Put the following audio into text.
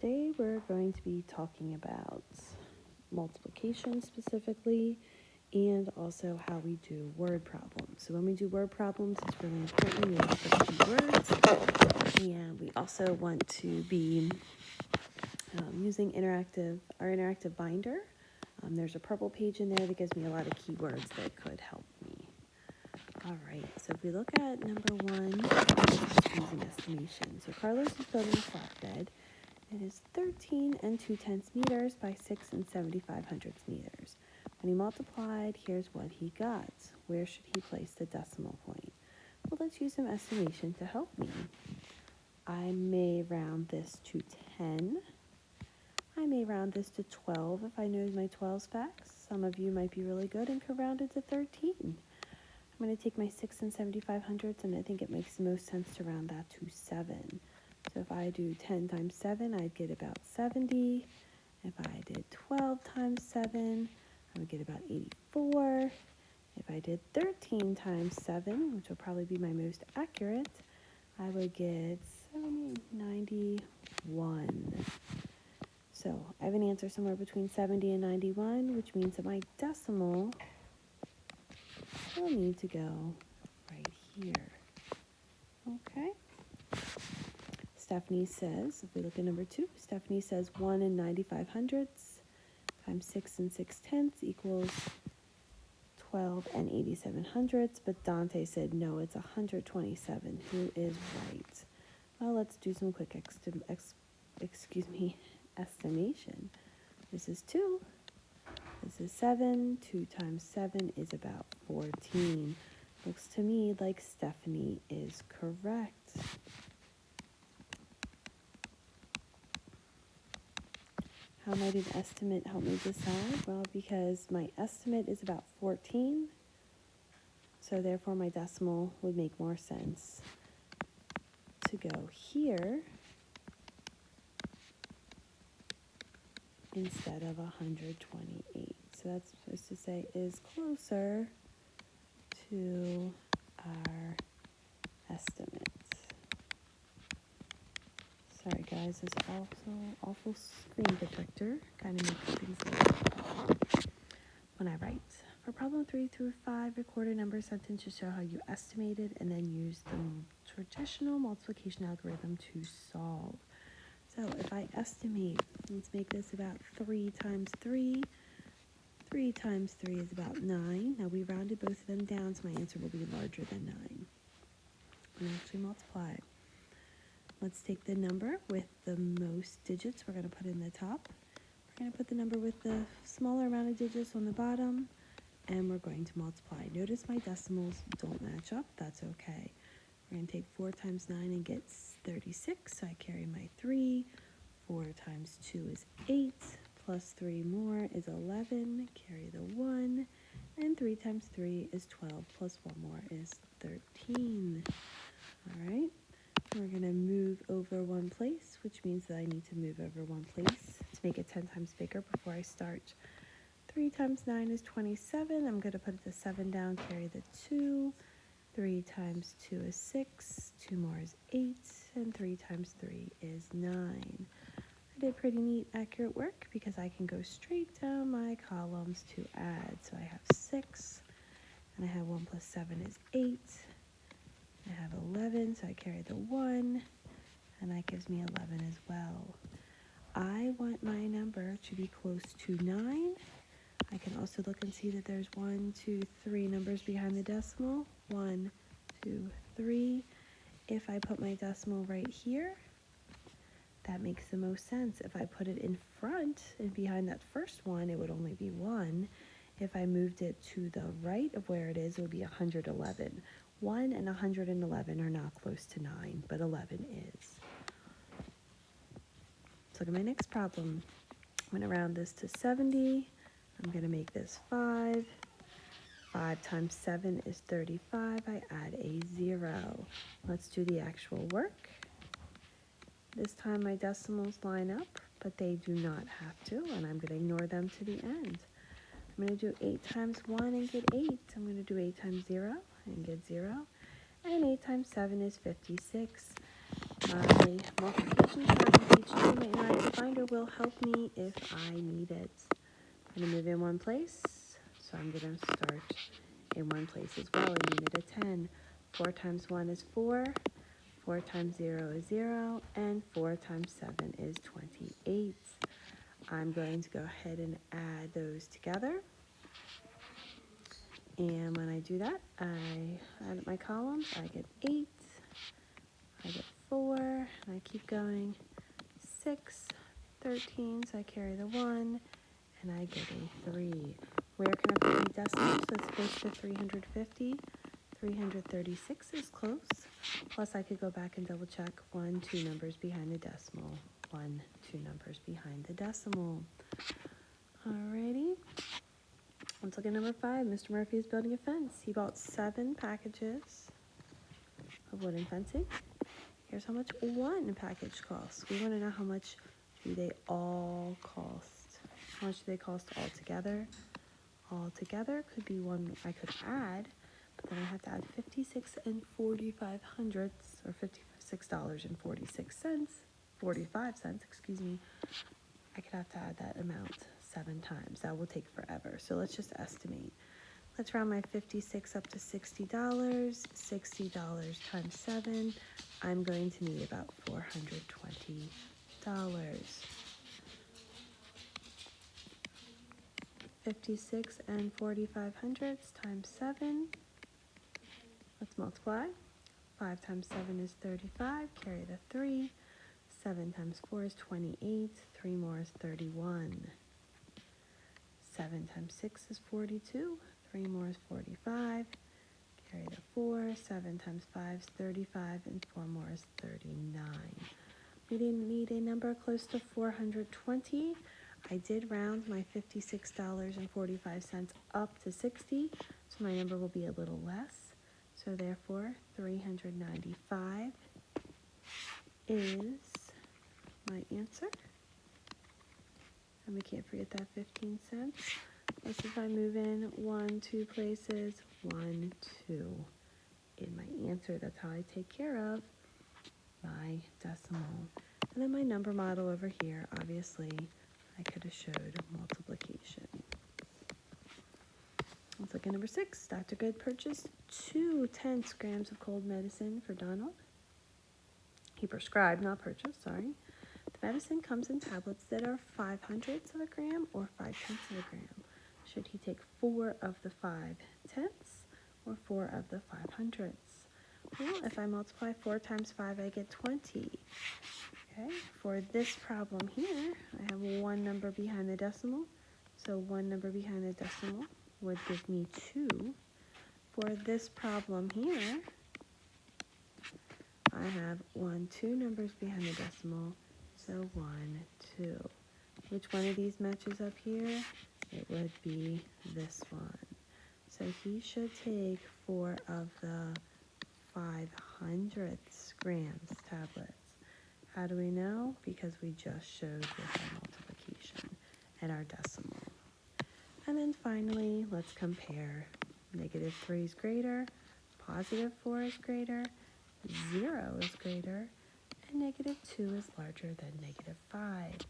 Today we're going to be talking about multiplication specifically, and also how we do word problems. So when we do word problems, it's really important we look for keywords, and we also want to be using our interactive binder. There's a purple page in there that gives me a lot of keywords that could help me. All right, so if we look at number one, using estimation. So Carlos is building a flatbed. It is 13 2/10 meters by 6 7/75 meters. When he multiplied, here's what he got. Where should he place the decimal point? Well, let's use some estimation to help me. I may round this to 10. I may round this to 12 if I know my 12's facts. Some of you might be really good and could round it to 13. I'm going to take my 6 7/75, and I think it makes the most sense to round that to 7. So if I do 10 times 7, I'd get about 70. If I did 12 times 7, I would get about 84. If I did 13 times 7, which will probably be my most accurate, I would get 91. So I have an answer somewhere between 70 and 91, which means that my decimal will need to go right here. Okay. Stephanie says, if we look at number 2, Stephanie says 1 95/100 times 6 6/10 equals 12 87/100. But Dante said, no, it's 127. Who is right? Well, let's do some quick estimation. This is 2. This is 7. 2 times 7 is about 14. Looks to me like Stephanie is correct. How might an estimate help me decide? Well, because my estimate is about 14, so therefore my decimal would make more sense to go here instead of 128. So that's supposed to say is closer to our estimate. Sorry guys, this awful screen protector kind of makes things a little when I write. For problem 3 through 5, record a number sentence to show how you estimated and then use the traditional multiplication algorithm to solve. So if I estimate, let's make this about 3 times 3. 3 times 3 is about 9. Now we rounded both of them down, so my answer will be larger than 9. I'm going to actually multiply it. Let's take the number with the most digits we're going to put in the top. We're going to put the number with the smaller amount of digits on the bottom, and we're going to multiply. Notice my decimals don't match up. That's okay. We're going to take 4 times 9 and get 36, so I carry my 3. 4 times 2 is 8, plus 3 more is 11, carry the 1, and 3 times 3 is 12, plus 1 more is 13. All right. We're going to move over one place, which means that I need to move over one place to make it 10 times bigger before I start. 3 times 9 is 27. I'm going to put the 7 down, carry the 2. 3 times 2 is 6. 2 more is 8. And 3 times 3 is 9. I did pretty neat, accurate work because I can go straight down my columns to add. So I have 6, and I have 1 plus 7 is 8. I have 11, so I carry the 1, and that gives me 11 as well. I want my number to be close to 9. I can also look and see that there's 1, 2, 3 numbers behind the decimal. 1, 2, 3. If I put my decimal right here, that makes the most sense. If I put it in front and behind that first one, it would only be 1. If I moved it to the right of where it is, it would be 111. 1 and 111 are not close to 9, but 11 is. Let's look at my next problem. I'm going to round this to 70. I'm going to make this 5. 5 times 7 is 35. I add a 0. Let's do the actual work. This time my decimals line up, but they do not have to, and I'm going to ignore them to the end. I'm going to do 8 times 1 and get 8. I'm going to do 8 times 0 and get 0. And 8 times 7 is 56. My multiplication chart on page 2 might not me if I need it. I'm going to move in one place, so I'm going to start in one place as well. A unit of 10. 4 times 1 is 4. 4 times 0 is 0. And 4 times 7 is 28. I'm going to go ahead and add those together. And when I do that, I add up my columns. I get 8. I get 4. And I keep going. 6, 13, so I carry the 1. And I get a 3. Where can I put my decimals? Let's close to 350. 336 is close. Plus, I could go back and double check 1, 2 numbers behind the decimal. 1, 2 numbers behind the decimal. Alrighty. Let's look at number 5. Mr. Murphy is building a fence. He bought 7 packages of wooden fencing. Here's how much one package costs. We want to know how much do they all cost. How much do they cost all together? All together could be one I could add, but then I have to add 56 and 45 hundredths, or $56.46, 45 cents, excuse me. I could have to add that amount 7 times. That will take forever. So let's just estimate. Let's round my 56 up to $60. $60 times 7. I'm going to need about $420. 56 and 45 hundredths times 7. Let's multiply. 5 times 7 is 35. Carry the 3. 7 times 4 is 28. 3 more is 31. 7 times 6 is 42. 3 more is 45. Carry the 4. 7 times 5 is 35. And 4 more is 39. We didn't need a number close to 420. I did round my $56.45 up to 60, so my number will be a little less. So therefore, 395 is my answer. And we can't forget that 15 cents. Plus, if I move in 1, 2 places, 1, 2 in my answer. That's how I take care of my decimal. And then my number model over here, obviously, I could have showed multiplication. Let's look at number 6. Dr. Good purchased 2 tenths grams of cold medicine for Donald. He prescribed, not purchased, sorry. The medicine comes in tablets that are 5/100ths of a gram or 5/10ths of a gram. Should he take 4 of the 5/10ths or 4 of the 5/100ths? Well, if I multiply 4 times 5, I get 20. Okay, for this problem here, I have 1 number behind the decimal. So 1 number behind the decimal would give me 2. For this problem here, I have 1, 2 numbers behind the decimal. So 1, 2. Which one of these matches up here? It would be this one. So he should take 4 of the 5/100ths grams tablets. How do we know? Because we just showed with our multiplication and our decimal. And then finally, let's compare. -3 is greater, +4 is greater, 0 is greater, and -2 is larger than -5.